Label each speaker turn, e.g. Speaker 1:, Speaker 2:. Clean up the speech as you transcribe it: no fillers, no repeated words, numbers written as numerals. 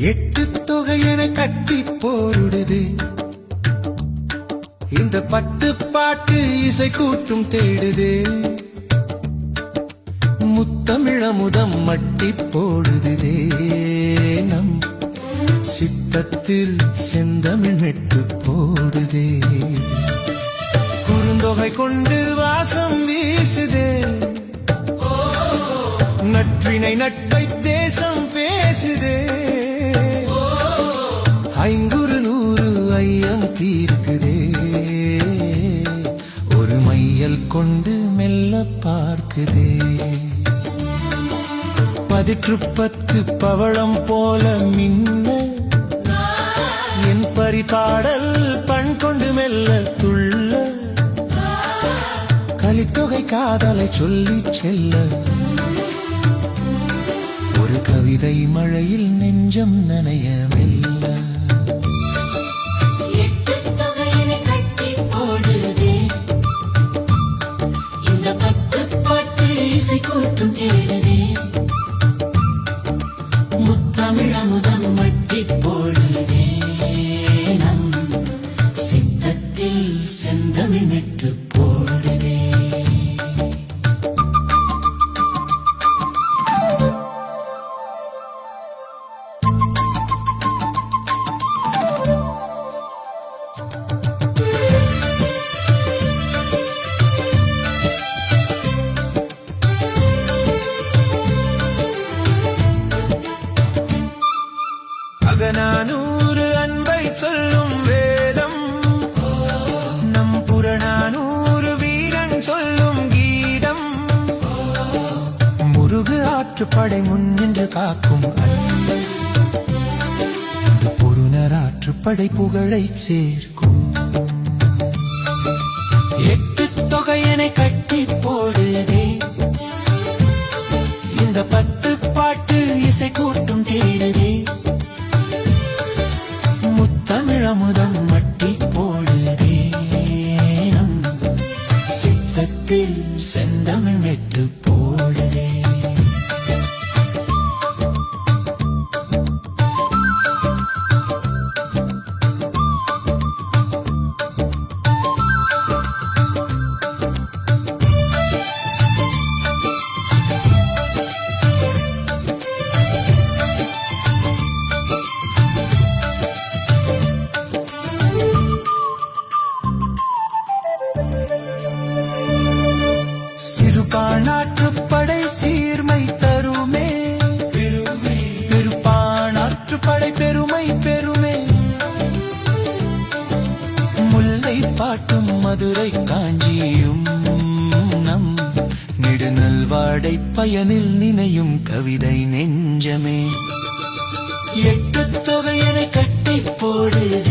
Speaker 1: எட்டு தொகையென கட்டி போடுது இந்த பத்து பாட்டு இசை கூட்டும் தேடுது முத்தமிழமுதம் மட்டி போடுதே நம் சித்தத்தில் செந்தமிழ் மெட்டு போடுதே குறுந்தொகை கொண்டு வாசம் வீசுதே நற்றினை நட்பை தேசம் பேசுதே ஐங்குறு நூறு ஐயம் தீர்க்குதே ஒரு மையல் கொண்டு மெல்ல பார்க்குதே பதிற்று பத்து பவளம் போல மின்ன என் பரிபாடல் பண் கொண்டு மெல்ல துள்ள கலித்தொகை காதலை சொல்லி செல்ல ஒரு கவிதை மழையில் நெஞ்சம் நனைய மெல்ல
Speaker 2: எட்டு தொகையினை கட்டி போடுதே இந்த பத்து பாட்டு இசை கூட்டும் தேடுதே முத்தமிழமுதம் மட்டி போடுதே நம் சித்தத்தில் செந்தமிழ் மெட்டு போடுதே
Speaker 1: அகநானூறு அன்பை சொல்லும் வேதம் நம் புறநானூறு வீரன் சொல்லும் கீதம் முருகு ஆற்றுப்படை முன்னின்று காக்கும் பொருணர் ஆற்றுப்படை புகழை சேர்க்கும் எட்டு தொகையனை கட்டி போடுதே இந்த பத்து பாட்டு இசை கூட்டும் தேடுதே முத்தமிழமுதம் மட்டி போடுதே நம் சித்தத்தில் செந்தமிழ் மெட்டு போடுதே சிறுபானாற்றுப்படை சீர்மை தருமே பெருப்பானாற்றுப்படை பெருமை பெருமே முல்லை பாட்டும் மதுரை காஞ்சியும் நம் நெடுநல்வாடை பயனில் நினையும் கவிதை நெஞ்சமே எட்டு தொகையனை கட்டி போடுதே